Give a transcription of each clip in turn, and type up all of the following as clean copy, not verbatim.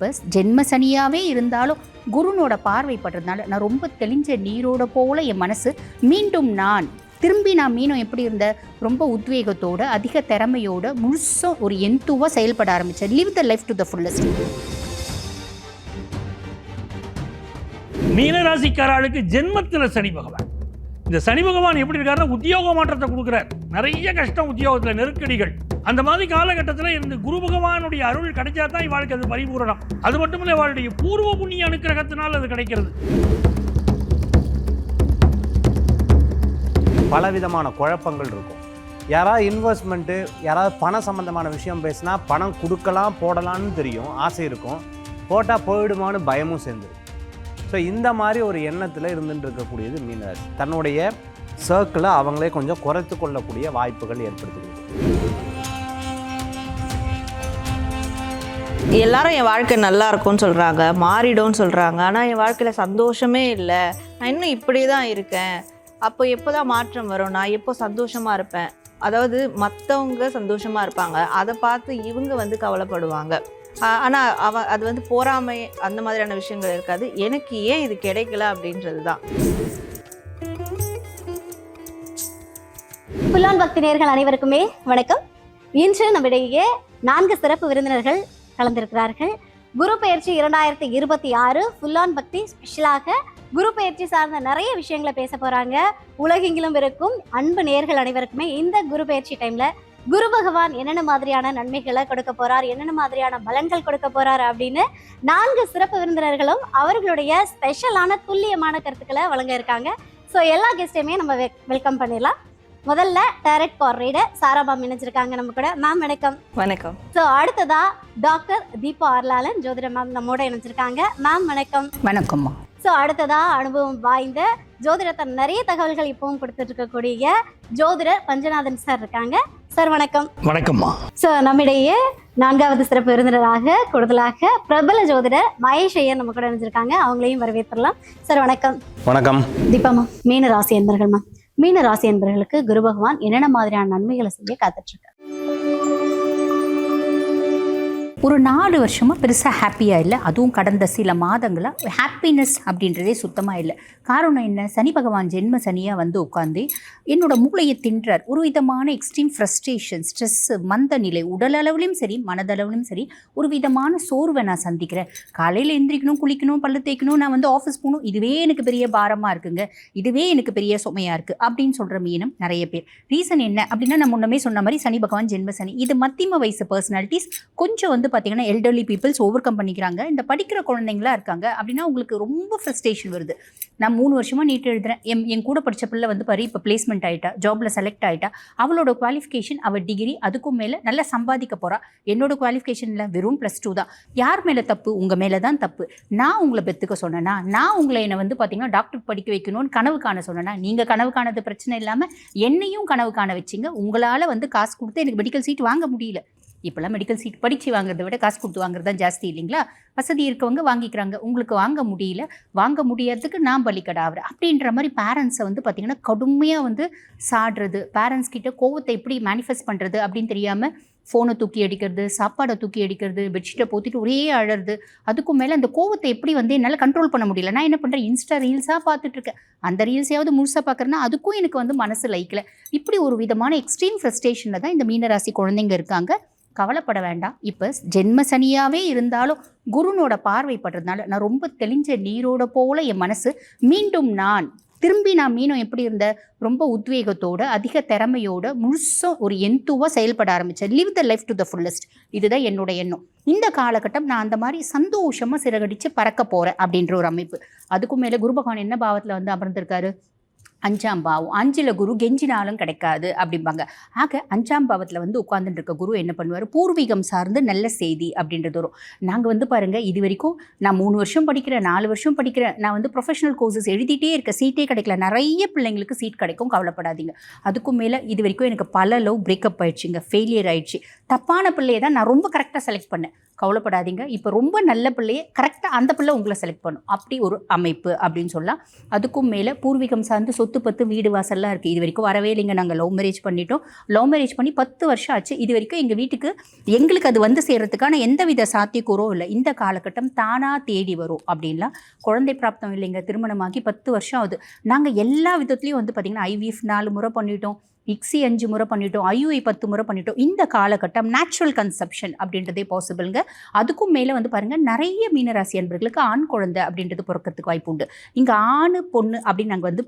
இப்போ ஜென்ம சனியாகவே இருந்தாலும் குருனோட பார்வை படுறதுனால நான் ரொம்ப தெளிஞ்ச நீரோட போல என் மனசு மீண்டும் நான் மீனும் எப்படி இருந்த ரொம்ப உத்வேகத்தோட அதிக திறமையோட முழுசும் ஒரு எந்துவாக செயல்பட ஆரம்பித்தேன். Live the life to the fullest. மீனராசிக்காரர்களுக்கு ஜென்மத்தில் சனி பகவான், இந்த சனி பகவான் எப்படி இருக்காருன்னா உத்தியோக மாற்றத்தை கொடுக்குறார். நிறைய கஷ்டம், உத்தியோகத்தில் நெருக்கடிகள். அந்த மாதிரி காலகட்டத்தில் இந்த குரு பகவானுடைய அருள் கிடைச்சா தான் இவாளுக்கு அது பரிபூரணம். அது மட்டும் இல்லை, இவாளுடைய பூர்வ புண்ணிய அனுக்கிரகத்தினால் அது கிடைக்கிறது. பலவிதமான குழப்பங்கள் இருக்கும். யாராவது இன்வெஸ்ட்மெண்ட்டு, யாராவது பணம் சம்மந்தமான விஷயம் பேசினா பணம் கொடுக்கலாம் போடலான்னு தெரியும், ஆசை இருக்கும், போட்டால் போயிடுமான்னு பயமும் சேர்ந்துடும். ஸோ இந்த மாதிரி ஒரு எண்ணத்தில் இருந்துட்டு இருக்கக்கூடியது மீனராசி. தன்னுடைய சர்க்கிளை அவங்களே கொஞ்சம் குறைத்து கொள்ளக்கூடிய வாய்ப்புகள் ஏற்படுத்துகிறது. எல்லாரும் என் வாழ்க்கை நல்லா இருக்கும்னு சொல்கிறாங்க, மாறிடும்னு சொல்கிறாங்க. ஆனால் என் வாழ்க்கையில் சந்தோஷமே இல்லை, நான் இன்னும் இப்படி தான் இருக்கேன். அப்போ எப்போ தான் மாற்றம் வரும், நான் எப்போ சந்தோஷமாக இருப்பேன்? அதாவது மற்றவங்க சந்தோஷமாக இருப்பாங்க, அதை பார்த்து இவங்க கவலைப்படுவாங்க. ஆனால் அது போராமை அந்த மாதிரியான விஷயங்கள் இருக்காது. எனக்கு ஏன் இது கிடைக்கல அப்படின்றது தான். புல்லான் பக்தி நேயர்கள் அனைவருக்குமே வணக்கம். இன்று நம்மிடையே 4 சிறப்பு விருந்தினர்கள் கலந்திருக்கிறார்கள். குரு பயிற்சி 2026 புல்லான் பக்தி ஸ்பெஷலாக குரு பயிற்சி சார்ந்த நிறைய விஷயங்களை பேச போறாங்க. உலகெங்கிலும் இருக்கும் அன்பு நேயர்கள் அனைவருக்குமே இந்த குரு பயிற்சி டைம்ல குரு பகவான் என்னென்ன மாதிரியான நன்மைகளை கொடுக்க போறார், என்னென்ன மாதிரியான பலன்கள் கொடுக்க போறார் அப்படின்னு 4 சிறப்பு விருந்தினர்களும் அவர்களுடைய ஸ்பெஷலான துல்லியமான கருத்துக்களை வழங்க இருக்காங்க. ஸோ எல்லா கெஸ்டையுமே நம்ம வெல்கம் பண்ணிடலாம். முதல்ல டைரக்ட் கால் ரீடர் சாராபாம் இணைஞ்சிருக்காங்க நம்ம கூட. மேம் வணக்கம். வணக்கம். ஸோ அடுத்ததா டாக்டர் தீபா ஆர்லாலன் ஜோதிட மேம் நம்மோட இணைஞ்சிருக்காங்க. மேம் வணக்கம். வணக்கம்மா. ஸோ அடுத்ததா அனுபவம் வாய்ந்த ஜோதிடத்தை நிறைய தகவல்கள் இப்பவும் கொடுத்துட்டு இருக்கக்கூடிய ஜோதிடர் பஞ்சநாதன் சார் இருக்காங்க. சார் வணக்கம். வணக்கம்மா. ஸோ நம்மிடையே 4வது சிறப்பு விருந்தினராக கூடுதலாக பிரபல ஜோதிடர் மகேஷ் ஐயர் நம்ம கூட இணைஞ்சிருக்காங்க. அவங்களையும் வரவேற்றலாம். சார் வணக்கம். வணக்கம். தீபா மேம், மீன ராசி என்பர்கள் மேம், மீன ராசி என்பர்களுக்கு குரு பகவான் என்னென்ன மாதிரியான நன்மைகளை செய்ய காத்துட்டு இருக்காரு? ஒரு 4 வருஷமாக பெருசாக ஹாப்பியாக இல்லை. அதுவும் கடந்த சில மாதங்களாக ஹாப்பினஸ் அப்படின்றதே சுத்தமாக இல்லை. காரணம் என்ன? சனி பகவான் ஜென்ம சனியாக உட்காந்து என்னோட மூளையை தின்றார். ஒரு விதமான எக்ஸ்ட்ரீம் ஃப்ரஸ்ட்ரேஷன், ஸ்ட்ரெஸ்ஸு, மந்த நிலை, உடல் அளவுலையும் சரி மனதளவுலையும் சரி ஒரு விதமான சோர்வை நான் சந்திக்கிறேன். காலையில் எந்திரிக்கணும், குளிக்கணும், பல்லு தேய்க்கணும், நான் ஆஃபீஸ் போகணும், இதுவே எனக்கு பெரிய பாரமாக இருக்குங்க, இதுவே எனக்கு பெரிய சுமையாக இருக்குது அப்படின்னு சொல்கிற மீனம் நிறைய பேர். ரீசன் என்ன அப்படின்னா, நான் முன்னமே சொன்ன மாதிரி சனி பகவான் ஜென்ம சனி. இது மத்தியம வயசு பர்சனாலிட்டிஸ் கொஞ்சம் பார்த்தீங்கன்னா எல்டர்லி பீப்புள்ஸ் ஓவர் கம் பண்ணிக்கிறாங்க. இந்த படிக்கிற குழந்தைங்களா இருக்காங்க அப்படின்னா உங்களுக்கு ரொம்ப ஃப்ரஸ்ட்ரேஷன் வருது. நான் 3 வருஷமாக நீட் எழுதுறேன், என் கூட படித்த பிள்ளை பாரு இப்போ பிளேஸ்மெண்ட் ஆகிட்டா, ஜாபில் செலக்ட் ஆகிட்டா, அவளோட குவாலிஃபிகேஷன், அவள் டிகிரி, அதுக்கும் மேலே நல்லா சம்பாதிக்க போகிறா. என்னோட குவாலிஃபிகேஷனில் வெறும் +2 தான். யார் மேலே தப்பு? உங்கள் மேலே தான் தப்பு. நான் உங்களை பெற்றுக்க சொன்னேன்னா, நான் உங்களை என்னை பார்த்தீங்கன்னா டாக்டர் படிக்க வைக்கணும்னு கனவு காண சொன்னேன்னா, நீங்கள் கனவு காணது பிரச்சனை இல்லாமல் என்னையும் கனவு காண வச்சிங்க. உங்களால் காசு கொடுத்து எனக்கு மெடிக்கல் சீட் வாங்க முடியல. இப்போல்லாம் மெடிக்கல் சீட் படித்து வாங்குறத விட காசு கொடுத்து வாங்குறது தான் ஜாஸ்தி இல்லைங்களா? வசதி இருக்கவங்க வாங்கிக்கிறாங்க, உங்களுக்கு வாங்க முடியல. வாங்க முடியாததுக்கு நான் பலிக்கடாகிறேன் அப்படின்ற மாதிரி பேரண்ட்ஸை பார்த்திங்கன்னா கடுமையாக சாடுறது, பேரண்ட்ஸ் கிட்ட கோவத்தை எப்படி மேனிஃபெஸ்ட் பண்ணுறது அப்படின்னு தெரியாமல் ஃபோனை தூக்கி அடிக்கிறது, சாப்பாடை தூக்கி அடிக்கிறது, பெட்ஷீட்டை போத்திட்டு ஒரே அழறது. அதுக்கும் மேலே அந்த கோவத்தை எப்படி என்னால் கண்ட்ரோல் பண்ண முடியல. நான் என்ன பண்ணுறேன், இன்ஸ்டா ரீல்ஸாக பார்த்துட்ருக்கேன். அந்த ரீல்ஸையாவது முழுசாக பார்க்குறேன்னா அதுக்கும் எனக்கு மனசு லைக்கல. இப்படி ஒரு விதமான எக்ஸ்ட்ரீம் ஃப்ரஸ்ட்ரேஷனில் தான் இந்த மீனராசி குழந்தைங்க இருக்காங்க. கவலைப்பட வேண்டாம். இப்போ ஜென்ம சனியாகவே இருந்தாலும் குருனோட பார்வை படுறதுனால நான் ரொம்ப தெளிஞ்ச நீரோட போல என் மனசு மீண்டும் நான் மீனும் எப்படி இருந்த ரொம்ப உத்வேகத்தோட அதிக திறமையோட முழுசும் ஒரு எந்துவாக செயல்பட ஆரம்பித்தேன். Live the life to the fullest. இதுதான் என்னோட எண்ணம். இந்த காலகட்டம் நான் அந்த மாதிரி சந்தோஷமாக சிறகடிச்சு பறக்க போகிறேன் அப்படின்ற ஒரு அமைப்பு. அதுக்கும் மேலே குரு பகவான் என்ன பாவத்தில் அமர்ந்திருக்காரு? 5ஆம் பாவம். 5ல் குரு கெஞ்சினாலும் கிடைக்காது அப்படிம்பாங்க. ஆக 5ஆம் பாவத்தில் உட்கார்ந்துட்டு இருக்க குரு என்ன பண்ணுவார்? பூர்வீகம் சார்ந்து நல்ல செய்தி அப்படின்றது வரும். நாங்கள் பாருங்கள், இது வரைக்கும் நான் 3 வருஷம் படிக்கிறேன், 4 வருஷம் படிக்கிறேன், நான் ப்ரொஃபஷனல் கோர்சஸ் எழுதிட்டே இருக்க, சீட்டே கிடைக்கல. நிறைய பிள்ளைங்களுக்கு சீட் கிடைக்கும், கவலைப்படாதீங்க. அதுக்கும் மேலே இது வரைக்கும் எனக்கு பல லவ் பிரேக்கப் ஆயிடுச்சுங்க, ஃபெயிலியர் ஆயிடுச்சு. தப்பான பிள்ளையை தான் நான் ரொம்ப கரெக்டாக செலக்ட் பண்ணேன். கவலைப்படாதீங்க. இப்போ ரொம்ப நல்ல பிள்ளையே கரெக்டாக அந்த பிள்ளை உங்களை செலக்ட் பண்ணும். அப்படி ஒரு அமைப்பு அப்படின்னு சொல்லலாம். அதுக்கும் மேலே பூர்வீகம் சார்ந்து சொத்து பத்து வீடு வாசல்லாம் இருக்குது. இது வரைக்கும் வரவே இல்லைங்க. நாங்கள் லவ் மேரேஜ் பண்ணிட்டோம். லவ் மேரேஜ் பண்ணி 10 வருஷம் ஆச்சு. இது வரைக்கும் எங்கள் வீட்டுக்கு எங்களுக்கு அது வந்து சேர்கிறதுக்கான எந்தவித சாத்தியக்கூறும் இல்லை. இந்த காலகட்டம் தானாக தேடி வரும் அப்படின்லாம். குழந்தை பிராப்தம் இல்லைங்க. திருமணமாகி 10 வருஷம் ஆகுது. நாங்கள் எல்லா விதத்துலேயும் வந்து பார்த்திங்கன்னா IVF 4 முறை பண்ணிட்டோம், ICSI 5 முறை பண்ணிட்டோம், IUI 10 முறை பண்ணிட்டோம். இந்த காலகட்டம் நேச்சுரல் கன்செப்ஷன் அப்படின்றதே பாசிபிள்ங்க. அதுக்கும் மேலே வந்து பாருங்கள், நிறைய மீனராசி அன்பர்களுக்கு ஆண் குழந்தை அப்படின்றது பிறக்கிறதுக்கு வாய்ப்பு உண்டு. இங்கே ஆண் பொண்ணு அப்படின்னு நாங்கள் வந்து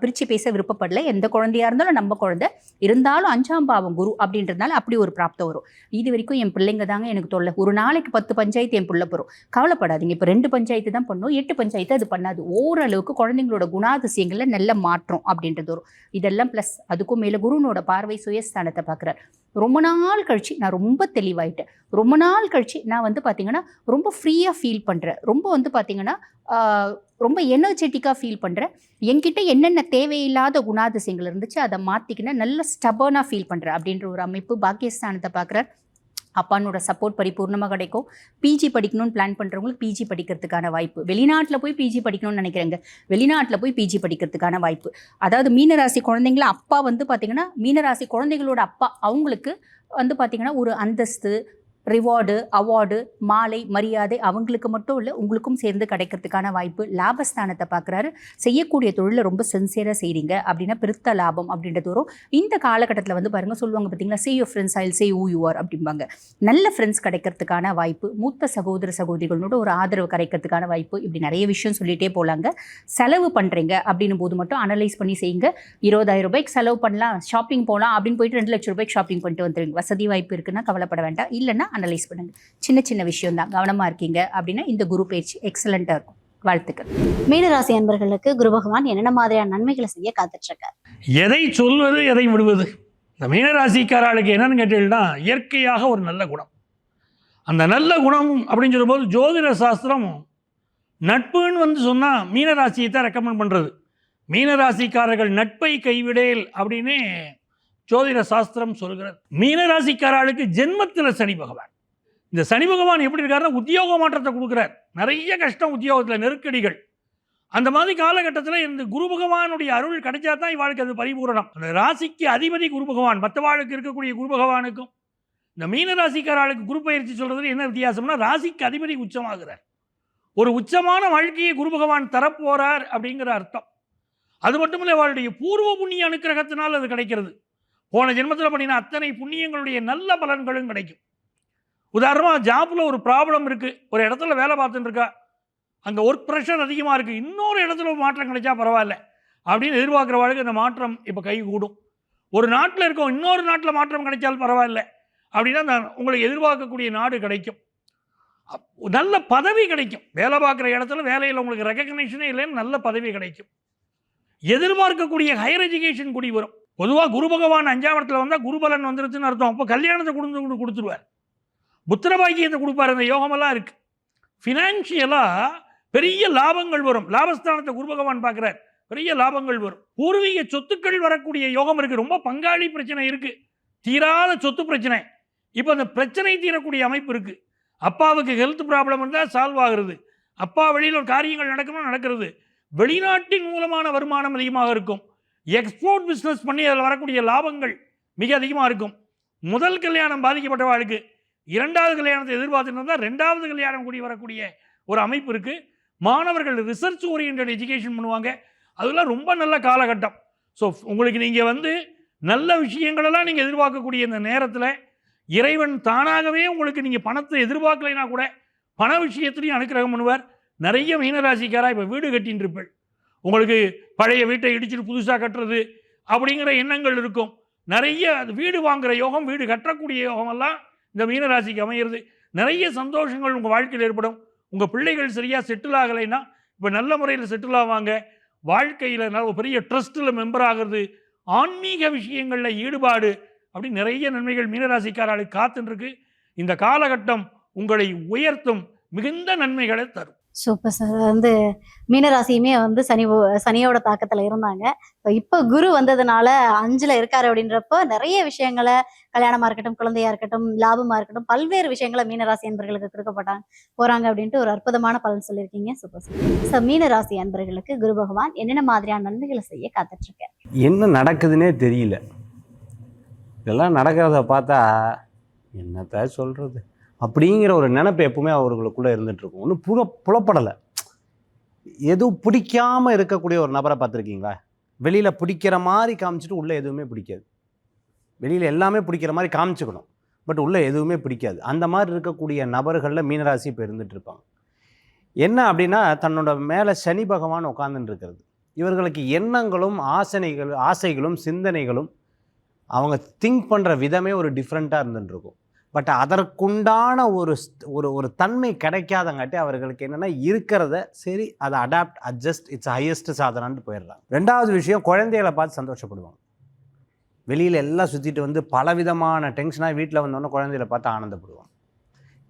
பிரித்து பேச விருப்பப்படல. எந்த குழந்தையாக இருந்தாலும் நம்ம குழந்தை இருந்தாலும் 5ஆம் பாவம் குரு அப்படின்றதுனால அப்படி ஒரு பிராப்தம் வரும். இது வரைக்கும் என் பிள்ளைங்க தாங்க எனக்கு தொல்லை. ஒரு நாளைக்கு 10 பஞ்சாயத்து என் பிள்ளை போகிறோம். கவலைப்படாதீங்க. இப்போ 2 பஞ்சாயத்து தான் பண்ணும், 8 பஞ்சாயத்து அது பண்ணாது. ஓரளவுக்கு குழந்தைங்களோட குணாதிசயங்களில் நல்ல மாற்றம் அப்படின்றது வரும். இதெல்லாம் ப்ளஸ் அதுக்கும் மேலே குருனோட பார்வை சுயஸ்தானத்தை பார்க்குறார். ரொம்ப நாள் கழிச்சு நான் ரொம்ப தெளிவாயிட்டேன். ரொம்ப நாள் கழிச்சு நான் வந்து பார்த்திங்கன்னா ரொம்ப ஃப்ரீயாக ஃபீல் பண்ணுறேன். ரொம்ப வந்து பார்த்திங்கன்னா ரொம்ப எனர்ஜெட்டிக்காக ஃபீல் பண்ணுறேன். என்கிட்ட என்னென்ன தேவையில்லாத குணாதிசயங்கள் இருந்துச்சு அதை மாற்றிக்கினா நல்ல ஸ்டபர்னாக ஃபீல் பண்ணுறேன் அப்படின்ற ஒரு அமைப்பு பாக்கியஸ்தானத்தை பார்க்குறார். அப்பானோட சப்போர்ட் பரிபூர்ணமாக கிடைக்கும். பிஜி படிக்கணும்னு பிளான் பண்ணுறவங்களுக்கு பிஜி படிக்கிறதுக்கான வாய்ப்பு. வெளிநாட்டில் போய் பிஜி படிக்கணும்னு நினைக்கிறேங்க. வெளிநாட்டில் போய் பிஜி படிக்கிறதுக்கான வாய்ப்பு. அதாவது மீனராசி குழந்தைங்கள அப்பா வந்து பார்த்திங்கன்னா மீனராசி குழந்தைகளோட அப்பா அவங்களுக்கு வந்து பார்த்திங்கன்னா ஒரு அந்தஸ்து, ரிவார்டு, அவார்டு, மாலை, மரியாதை அவங்களுக்கு மட்டும் இல்லை உங்களுக்கும் சேர்ந்து கிடைக்கிறதுக்கான வாய்ப்பு. லாபஸ்தானத்தை பார்க்குறாரு. செய்யக்கூடிய தொழிலை ரொம்ப சின்சியராக செய்கிறீங்க அப்படின்னா பெருத்த லாபம் அப்படின்றது வரும். இந்த காலகட்டத்தில் வந்து பாருங்கள் சொல்லுவாங்க பார்த்தீங்களா, சே your friends Jal say who you are அப்படிம்பாங்க. நல்ல ஃப்ரெண்ட்ஸ் கிடைக்கிறதுக்கான வாய்ப்பு. மூத்த சகோதர சகோதரிகளோட ஒரு ஆதரவு கிடைக்கிறதுக்கான வாய்ப்பு. இப்படி நிறைய விஷயம் சொல்லிகிட்டே போகலாங்க. செலவு பண்ணுறீங்க அப்படின்னும் போது மட்டும் அனலைஸ் பண்ணி செய்யுங்க. 20,000 ரூபாய்க்கு செலவு பண்ணலாம், ஷாப்பிங் போகலாம் அப்படின்னு போயிட்டு 2 லட்சம் ரூபாய்க்கு ஷாப்பிங் பண்ணிட்டு வந்துடுங்க. வசதி வாய்ப்பு இருக்குன்னா கவலைப்பட வேண்டாம். இல்லைன்னா அனலைஸ் பண்ணுங்க. சின்ன சின்ன விஷயம் தான். கவனமா இருக்கீங்க அப்படின்னா இந்த குரு பயிற்சி எக்ஸலண்டா இருக்கும். வாழ்த்துக்கள். மீனராசி அன்பர்களுக்கு குரு பகவான் என்னென்ன மாதிரியான நன்மைகளை செய்ய காத்துட்டு இருக்கார்? எதை சொல்வது எதை விடுவது? இந்த மீனராசிக்காரர்களுக்கு என்னன்னு கேட்டீங்கன்னா, இயற்கையாக ஒரு நல்ல குணம். அந்த நல்ல குணம் அப்படின்னு சொல்லும்போது ஜோதிட சாஸ்திரம் நட்புன்னு வந்து சொன்னால் மீனராசியை தான் ரெக்கமெண்ட் பண்ணுறது. மீனராசிக்காரர்கள் நட்பை கைவிடேல் அப்படின்னு ஜோதிட சாஸ்திரம் சொல்கிறது. மீனராசிக்காரர்களுக்கு ஜென்மத்தில் சனி பகவான். இந்த சனி பகவான் எப்படி இருக்காருன்னா உத்தியோக மாற்றத்தை கொடுக்குறார். நிறைய கஷ்டம் உத்தியோகத்தில், நெருக்கடிகள். அந்த மாதிரி காலகட்டத்தில் இந்த குரு பகவானுடைய அருள் கிடைச்சா தான் இவாளுக்கு அது பரிபூரணம். அந்த ராசிக்கு அதிபதி குரு பகவான். மற்றவாளுக்கு இருக்கக்கூடிய குரு பகவானுக்கும் இந்த மீனராசிக்காரர்களுக்கு குரு பயிற்சி சொல்கிறது என்ன வித்தியாசம்னா, ராசிக்கு அதிபதி உச்சமாகிறார். ஒரு உச்சமான வாழ்க்கையை குரு பகவான் தரப்போறார் அப்படிங்கிற அர்த்தம். அது மட்டும் இல்லை, அவளுடைய பூர்வ புண்ணிய அனுக்கிரகத்தினால் அது கிடைக்கிறது. போன ஜென்மத்தில் பண்ணின அத்தனை புண்ணியங்களுடைய நல்ல பலன்களும் கிடைக்கும். உதாரணமாக ஜாப்பில் ஒரு ப்ராப்ளம் இருக்குது, ஒரு இடத்துல வேலை பார்த்துட்டு இருக்கா, அங்கே ஒர்க் ப்ரெஷர் அதிகமாக இருக்குது, இன்னொரு இடத்துல ஒரு மாற்றம் கிடைச்சா பரவாயில்ல அப்படின்னு எதிர்பார்க்குறவாளுக்கு அந்த மாற்றம் இப்போ கை கூடும். ஒரு நாட்டில் இருக்கோம், இன்னொரு நாட்டில் மாற்றம் கிடைச்சாலும் பரவாயில்ல அப்படின்னா அந்த உங்களுக்கு எதிர்பார்க்கக்கூடிய நாடு கிடைக்கும். நல்ல பதவி கிடைக்கும். வேலை பார்க்குற இடத்துல வேலையில் உங்களுக்கு ரெகக்னேஷனே இல்லைன்னு நல்ல பதவி கிடைக்கும். எதிர்பார்க்கக்கூடிய ஹையர் எஜுகேஷன் கூடி வரும். பொதுவாக குரு பகவான் 5ஆம் இடத்துல வந்தால் குருபலன் வந்துருச்சுன்னு அர்த்தம். அப்போ கல்யாணத்தை கொடுத்துருவார், புத்திரபாக்கியத்தை கொடுப்பார். அந்த யோகமெல்லாம் இருக்குது. ஃபினான்ஷியலாக பெரிய லாபங்கள் வரும். லாபஸ்தானத்தை குரு பகவான் பார்க்குறார், பெரிய லாபங்கள் வரும். பூர்வீக சொத்துக்கள் வரக்கூடிய யோகம் இருக்குது. ரொம்ப பங்காளி பிரச்சனை இருக்குது, தீராத சொத்து பிரச்சனை. இப்போ அந்த பிரச்சனை தீரக்கூடிய அமைப்பு இருக்குது. அப்பாவுக்கு ஹெல்த் ப்ராப்ளம் இருந்தால் சால்வ் ஆகிறது. அப்பா வெளியில் ஒரு காரியங்கள் நடக்கணும்னு நடக்கிறது. வெளிநாட்டின் மூலமான வருமானம் அதிகமாக இருக்கும். எக்ஸ்போர்ட் பிஸ்னஸ் பண்ணி அதில் வரக்கூடிய லாபங்கள் மிக அதிகமாக இருக்கும். முதல் கல்யாணம் பாதிக்கப்பட்டவாளுக்கு 2வது கல்யாணத்தை எதிர்பார்த்துட்டு இருந்தால் 2வது கல்யாணம் கூடி வரக்கூடிய ஒரு அமைப்பு இருக்குது. மாணவர்கள் ரிசர்ச் ஓரியன்ட் எஜுகேஷன் பண்ணுவாங்க. அதெல்லாம் ரொம்ப நல்ல காலகட்டம். ஸோ உங்களுக்கு நீங்கள் வந்து நல்ல விஷயங்களெல்லாம் நீங்கள் எதிர்பார்க்கக்கூடிய இந்த நேரத்தில் இறைவன் தானாகவே உங்களுக்கு நீங்கள் பணத்தை எதிர்பார்க்கலைன்னா கூட பண விஷயத்துலையும் அனுக்கிரகம் பண்ணுவார். நிறைய மீனராசிக்காராக இப்போ வீடு கட்டின்னு இருப்பேன். உங்களுக்கு பழைய வீட்டை இடிச்சிட்டு புதுசாக கட்டுறது அப்படிங்கிற எண்ணங்கள் இருக்கும். நிறைய வீடு வாங்குகிற யோகம், வீடு கட்டக்கூடிய யோகமெல்லாம் இந்த மீனராசிக்கு அமையிறது. நிறைய சந்தோஷங்கள் உங்கள் வாழ்க்கையில் ஏற்படும். உங்கள் பிள்ளைகள் சரியாக செட்டில் ஆகலைன்னா இப்போ நல்ல முறையில் செட்டில் ஆவாங்க. வாழ்க்கையில் நல்ல பெரிய ட்ரஸ்ட்டில் மெம்பர் ஆகிறது, ஆன்மீக விஷயங்களில் ஈடுபாடு, அப்படி நிறைய நன்மைகள் மீனராசிக்காரர்களுக்கு காத்துருக்கு. இந்த காலகட்டம் உங்களை உயர்த்தும், மிகுந்த நன்மைகளை தரும். Super sir. வந்து மீனராசியுமே வந்து சனியோட தாக்கத்துல இருந்தாங்க. இப்போ குரு வந்ததுனால 5ல இருக்காரு அப்படின்றப்போ நிறைய விஷயங்களை, கல்யாணமா இருக்கட்டும், குழந்தையா இருக்கட்டும், லாபமா இருக்கட்டும், பல்வேறு விஷயங்களை மீனராசி அன்பர்களுக்கு கொடுக்கப்பட்டாங்க போறாங்க அப்படின்ட்டு ஒரு அற்புதமான பலன் சொல்லியிருக்கீங்க. Super sir. ஸோ மீனராசி அன்பர்களுக்கு குரு பகவான் என்னென்ன மாதிரியான நன்மைகளை செய்ய காத்துட்டு இருக்காரு? என்ன நடக்குதுன்னே தெரியல. இதெல்லாம் நடக்கிறத பார்த்தா என்னத்த சொல்கிறது அப்படிங்கிற ஒரு நினைப்பு எப்பவுமே அவர்களுக்குள்ளே இருந்துகிட்ருக்கும். ஒன்றும் புலப்படலை. எதுவும் பிடிக்காமல் இருக்கக்கூடிய ஒரு நபரை பார்த்துருக்கீங்களா? வெளியில் பிடிக்கிற மாதிரி காமிச்சிட்டு உள்ளே எதுவுமே பிடிக்காது. வெளியில் எல்லாமே பிடிக்கிற மாதிரி காமிச்சுக்கணும், பட் உள்ளே எதுவுமே பிடிக்காது. அந்த மாதிரி இருக்கக்கூடிய நபர்களில் மீனராசி இப்போ இருந்துகிட்ருப்பாங்க. என்ன அப்படின்னா, தன்னோட மேலே சனி பகவான் உட்காந்துட்டு இருக்கிறது. இவர்களுக்கு எண்ணங்களும் ஆசைகளும் சிந்தனைகளும் அவங்க திங்க் பண்ணுற விதமே ஒரு டிஃப்ரெண்ட்டாக இருந்துட்டுருக்கும். பட் அதற்குண்டான ஒரு தன்மை கிடைக்காதங்காட்டி அவர்களுக்கு என்னென்னா இருக்கிறத சரி அதை அட்ஜஸ்ட் இட்ஸ் ஹையஸ்ட் சாதனான்னு போயிடுறாங்க. ரெண்டாவது விஷயம், குழந்தைகளை பார்த்து சந்தோஷப்படுவாங்க. வெளியில் எல்லாம் சுற்றிட்டு வந்து பலவிதமான டென்ஷனாக வீட்டில் வந்தோன்னே குழந்தைகளை பார்த்து ஆனந்தப்படுவாங்க.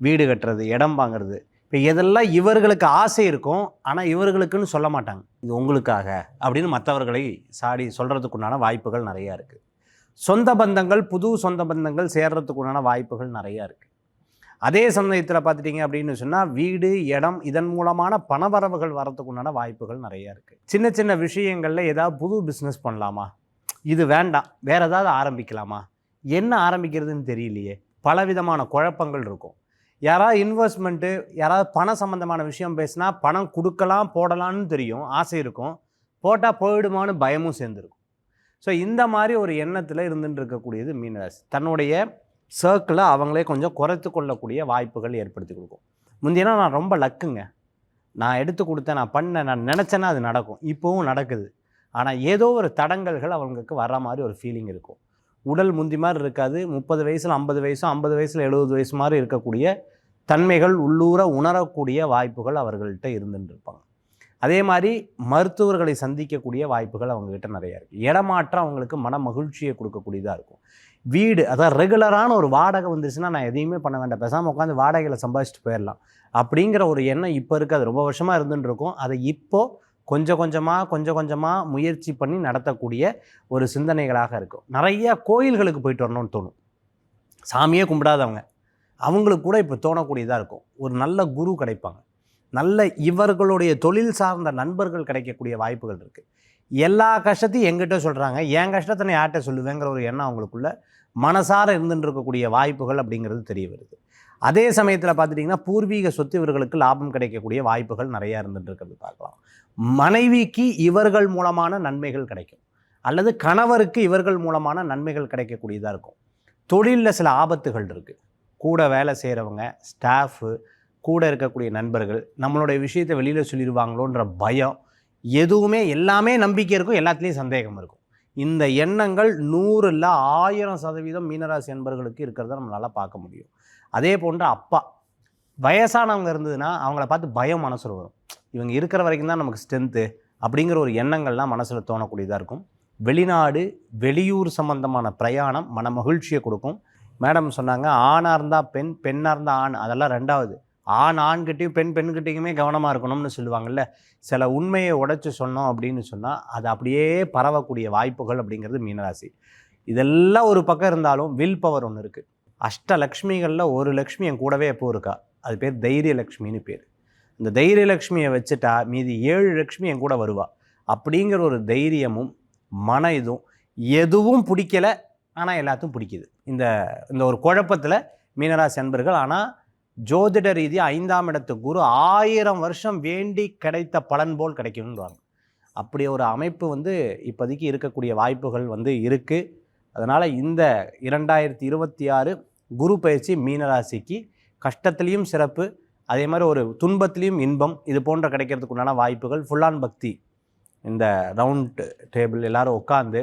வீடு கட்டுறது, இடம் வாங்குறது, இப்போ எதெல்லாம் இவர்களுக்கு ஆசை இருக்கும் ஆனால் இவர்களுக்குன்னு சொல்ல மாட்டாங்க. இது உங்களுக்காக அப்படின்னு மற்றவர்களை சொல்கிறதுக்குண்டான வாய்ப்புகள் நிறையா இருக்குது. சொந்த பந்தங்கள், புது சொந்த பந்தங்கள் சேர்றதுக்குண்டான வாய்ப்புகள் நிறையா இருக்குது. அதே சமயத்தில் பார்த்துட்டிங்க அப்படின்னு சொன்னால் வீடு, இடம், இதன் மூலமான பணவரவுகள் வரத்துக்குண்டான வாய்ப்புகள் நிறையா இருக்குது. சின்ன சின்ன விஷயங்களில் ஏதாவது புது பிஸ்னஸ் பண்ணலாமா, இது வேண்டாம் வேறு ஏதாவது ஆரம்பிக்கலாமா, என்ன ஆரம்பிக்கிறதுன்னு தெரியலையே, பலவிதமான குழப்பங்கள் இருக்கும். யாராவது இன்வெஸ்ட்மெண்ட்டு, யாராவது பண சம்மந்தமான விஷயம் பேசினா பணம் கொடுக்கலாம் போடலான்னு தெரியும், ஆசை இருக்கும், போட்டால் போயிடுமான்னு பயமும் சேர்ந்துருக்கும். ஸோ இந்த மாதிரி ஒரு எண்ணத்தில் இருந்துட்டு இருக்கக்கூடியது மீனராசி. தன்னுடைய சர்க்கிளை அவங்களே கொஞ்சம் குறைத்து கொள்ளக்கூடிய வாய்ப்புகள் ஏற்படுத்தி கொடுக்கும். முந்தினா நான் ரொம்ப லக்குங்க, நான் எடுத்து கொடுத்தேன், நான் பண்ணேன், நான் நினச்சேன்னா அது நடக்கும், இப்போவும் நடக்குது. ஆனால் ஏதோ ஒரு தடங்கல்கள் அவங்களுக்கு வர்ற மாதிரி ஒரு ஃபீலிங் இருக்கும். உடல் முந்தி மாதிரி இருக்காது. 30 வயசில் 50 வயசும், 50 வயசில் 70 வயசு மாதிரி இருக்கக்கூடிய தன்மைகள் உள்ளூர உணரக்கூடிய வாய்ப்புகள் அவர்கள்ட்ட இருந்துட்டு இருப்பாங்க. அதே மாதிரி மருத்துவர்களை சந்திக்கக்கூடிய வாய்ப்புகள் அவங்ககிட்ட நிறையா இருக்குது. இடமாற்றம் அவங்களுக்கு மன மகிழ்ச்சியை கொடுக்கக்கூடியதாக இருக்கும். வீடு, அதாவது ரெகுலரான ஒரு வாடகை வந்துருச்சுன்னா நான் எதையுமே பண்ண வேண்டாம், பேசாமல் உட்காந்து வாடகையில் சம்பாதிச்சுட்டு போயிடலாம் அப்படிங்கிற ஒரு எண்ணம் இப்போ இருக்காது, ரொம்ப வருஷமாக இருந்துட்டு இருக்கும். அதை இப்போது கொஞ்சம் கொஞ்சமாக முயற்சி பண்ணி நடத்தக்கூடிய ஒரு சிந்தனைகளாக இருக்கும். நிறையா கோயில்களுக்கு போயிட்டு வரணும்னு தோணும். சாமியே கும்பிடாதவங்க அவங்களுக்கு கூட இப்போ தோணக்கூடியதாக இருக்கும். ஒரு நல்ல குரு கிடைப்பாங்க, நல்ல இவர்களுடைய தொழில் சார்ந்த நண்பர்கள் கிடைக்கக்கூடிய வாய்ப்புகள் இருக்குது. எல்லா கஷ்டத்தையும் எங்கிட்ட சொல்கிறாங்க, என் கஷ்டத்தை நான் யார்கிட்ட சொல்லுவேங்கிற ஒரு எண்ணம் அவங்களுக்குள்ள மனசார இருந்துட்டு இருக்கக்கூடிய வாய்ப்புகள் அப்படிங்கிறது தெரிய வருது. அதே சமயத்தில் பார்த்துட்டிங்கன்னா பூர்வீக சொத்து இவர்களுக்கு லாபம் கிடைக்கக்கூடிய வாய்ப்புகள் நிறையா இருந்துட்டு இருக்கிறது பார்க்கலாம். மனைவிக்கு இவர்கள் மூலமான நன்மைகள் கிடைக்கும், அல்லது கணவருக்கு இவர்கள் மூலமான நன்மைகள் கிடைக்கக்கூடியதாக இருக்கும். தொழிலில் சில ஆபத்துகள் இருக்குது. கூட வேலை செய்கிறவங்க, ஸ்டாஃபு, கூட இருக்கக்கூடிய நண்பர்கள் நம்மளுடைய விஷயத்தை வெளியில் சொல்லிடுவாங்களோன்ற பயம், எதுவுமே எல்லாமே நம்பிக்கை இருக்கும், எல்லாத்துலேயும் சந்தேகம் இருக்கும். இந்த எண்ணங்கள் 100 இல்லை 1000% மீனராசி என்பர்களுக்கு இருக்கிறத நம்மளால் பார்க்க முடியும். அதே போன்று அப்பா, வயசானவங்க இருந்ததுன்னா அவங்கள பார்த்து பயம் மனசில் வரும். இவங்க இருக்கிற வரைக்கும் தான் நமக்கு ஸ்ட்ரென்த்து அப்படிங்கிற ஒரு எண்ணங்கள்லாம் மனசில் தோணக்கூடியதாக இருக்கும். வெளிநாடு, வெளியூர் சம்பந்தமான பிரயாணம் மன மகிழ்ச்சியை கொடுக்கும். மேடம் சொன்னாங்க, ஆணாக இருந்தால் பெண், பெண்ணாக இருந்தால் ஆண், அதெல்லாம் ரெண்டாவது. ஆண்கிட்டையும் பெண்கிட்டையுமே கவனமாக இருக்கணும்னு சொல்லுவாங்கள்ல. சில உண்மையை உடைச்சி சொன்னோம் அப்படின்னு சொன்னால் அது அப்படியே பரவக்கூடிய வாய்ப்புகள் அப்படிங்கிறது மீனராசி. இதெல்லாம் ஒரு பக்கம் இருந்தாலும் வில் பவர் ஒன்று இருக்குது. அஷ்டலக்ஷ்மிகளில் ஒரு லக்ஷ்மி என் கூடவே எப்போ இருக்கா, அது பேர் தைரியலக்ஷ்மின்னு பேர். இந்த தைரியலக்ஷ்மியை வச்சுட்டா மீதி 7 லக்ஷ்மி என் கூட வருவா அப்படிங்கிற ஒரு தைரியமும் மன இதுவும். எதுவும் பிடிக்கலை ஆனால் எல்லாத்தையும் பிடிக்குது. இந்த ஒரு குழப்பத்தில் மீனராசி அன்பர்கள். ஆனால் ஜோதிட ரீதி 5ஆம் இடத்து குரு 1000 வருஷம் வேண்டி கிடைத்த பலன் போல் கிடைக்கும்னுவாங்க. அப்படி ஒரு அமைப்பு இப்போதைக்கு இருக்கக்கூடிய வாய்ப்புகள் இருக்குது. அதனால் இந்த 2026 குரு பயிற்சி மீனராசிக்கு கஷ்டத்துலேயும் சிறப்பு, அதே மாதிரி ஒரு துன்பத்திலையும் இன்பம், இது போன்ற கிடைக்கிறதுக்குண்டான வாய்ப்புகள். ஃபுல்லான் பக்தி, இந்த ரவுண்ட் டேபிள் எல்லோரும் உட்காந்து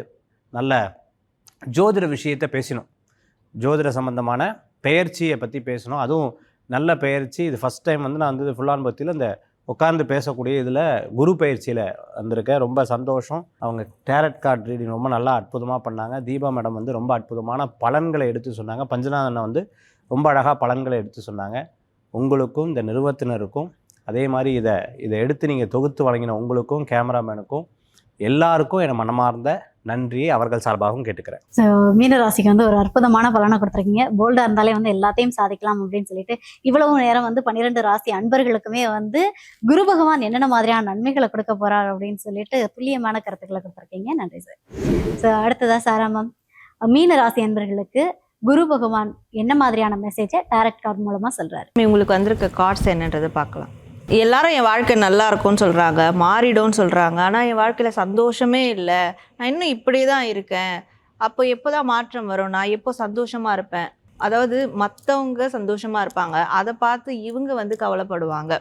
நல்ல ஜோதிட விஷயத்தை பேசினோம். ஜோதிட சம்பந்தமான பெயர்ச்சியை பற்றி பேசணும். அதுவும் நல்ல பெயர்ச்சி. இது ஃபஸ்ட் டைம் நான் ஃபுல்லான் பக்தியில் இந்த உட்காந்து பேசக்கூடிய இதில் குரு பயிற்சியில் வந்திருக்கேன். ரொம்ப சந்தோஷம். அவங்க டேரட் கார்டு ரீடிங் ரொம்ப நல்லா அற்புதமாக பண்ணாங்க. தீபா மேடம் ரொம்ப அற்புதமான பலன்களை எடுத்து சொன்னாங்க. பஞ்சநாதன் ரொம்ப அழகாக பலன்களை எடுத்து சொன்னாங்க. உங்களுக்கும் இந்த நிறுவனத்தினருக்கும் அதே மாதிரி இதை எடுத்து நீங்கள் தொகுத்து வழங்கின உங்களுக்கும் கேமராமேனுக்கும் எல்லாருக்கும் என் மனமார்ந்த நன்றியை அவர்கள் சார்பாகவும் கேட்டுக்கிறேன். ஸோ மீனராசிக்கு வந்து ஒரு அற்புதமான பலனை கொடுத்துருக்கீங்க. போல்டாக இருந்தாலே வந்து எல்லாத்தையும் சாதிக்கலாம் அப்படின்னு சொல்லிட்டு இவ்வளவு நேரம் வந்து 12 ராசி அன்பர்களுக்குமே வந்து குரு பகவான் என்னென்ன மாதிரியான நன்மைகளை கொடுக்க போறார் அப்படின்னு சொல்லிட்டு துல்லியமான கருத்துக்களை கொடுத்துருக்கீங்க. நன்றி சார். ஸோ அடுத்ததா சாரா மேம், மீன ராசி அன்பர்களுக்கு குரு பகவான் என்ன மாதிரியான மெசேஜை டைரக்ட் கார்டு மூலமா சொல்றாரு? உங்களுக்கு வந்திருக்க கார்ட்ஸ் என்னன்றதை பார்க்கலாம். எல்லாரும் என் வாழ்க்கை நல்லா இருக்கும்னு சொல்கிறாங்க, மாறிடும்னு சொல்கிறாங்க. ஆனால் என் வாழ்க்கையில் சந்தோஷமே இல்லை, நான் இன்னும் இப்படி தான் இருக்கேன். அப்போ எப்போ தான் மாற்றம் வரும், நான் எப்போ சந்தோஷமாக இருப்பேன். அதாவது மற்றவங்க சந்தோஷமாக இருப்பாங்க, அதை பார்த்து இவங்க வந்து கவலைப்படுவாங்க.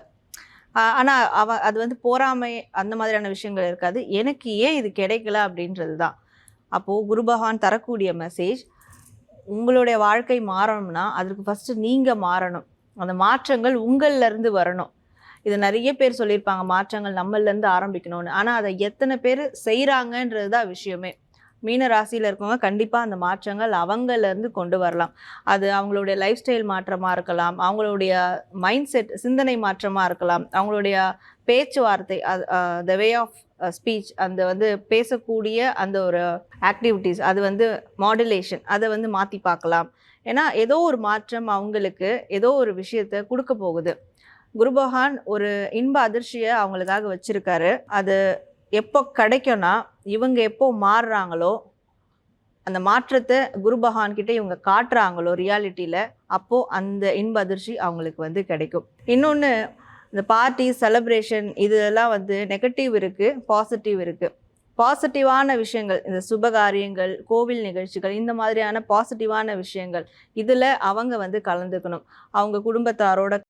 ஆனால் அது வந்து போராமை அந்த மாதிரியான விஷயங்கள் இருக்காது. எனக்கு ஏன் இது கிடைக்கல அப்படின்றது தான். அப்போது குரு பகவான் தரக்கூடிய மெசேஜ், உங்களுடைய வாழ்க்கை மாறணும்னா அதற்கு ஃபஸ்ட்டு நீங்கள் மாறணும். அந்த மாற்றங்கள் உங்கள்லேருந்து வரணும். இது நிறைய பேர் சொல்லியிருப்பாங்க, மாற்றங்கள் நம்மளிலேருந்து ஆரம்பிக்கணும்னு. ஆனால் அதை எத்தனை பேர் செய்கிறாங்கன்றது தான் விஷயமே. மீன ராசியில் இருக்கவங்க கண்டிப்பாக அந்த மாற்றங்கள் அவங்கலேருந்து கொண்டு வரலாம். அது அவங்களுடைய லைஃப் ஸ்டைல் மாற்றமாக இருக்கலாம், அவங்களுடைய மைண்ட் செட் சிந்தனை மாற்றமாக இருக்கலாம், அவங்களுடைய பேச்சுவார்த்தை த வே ஆஃப் ஸ்பீச், அந்த வந்து பேசக்கூடிய அந்த ஒரு ஆக்டிவிட்டீஸ், அது வந்து மாடுலேஷன், அதை வந்து மாற்றி பார்க்கலாம். ஏன்னா ஏதோ ஒரு மாற்றம் அவங்களுக்கு ஏதோ ஒரு விஷயத்தை கொடுக்க போகுது. குரு பகவான் ஒரு இன்ப அதிர்ச்சியை அவங்களுக்காக வச்சுருக்காரு. அது எப்போ கிடைக்கும்னா இவங்க எப்போ மாறுறாங்களோ, அந்த மாற்றத்தை குரு பகவான்கிட்ட இவங்க காட்டுறாங்களோ ரியாலிட்டியில், அப்போது அந்த இன்ப அதிர்ச்சி அவங்களுக்கு வந்து கிடைக்கும். இன்னொன்று, இந்த பார்ட்டி செலிப்ரேஷன் இதெல்லாம் வந்து நெகட்டிவ் இருக்குது, பாசிட்டிவ் இருக்குது. பாசிட்டிவான விஷயங்கள், இந்த சுபகாரியங்கள், கோவில் நிகழ்ச்சிகள், இந்த மாதிரியான பாசிட்டிவான விஷயங்கள் இதில் அவங்க வந்து கலந்துக்கணும். அவங்க குடும்பத்தாரோட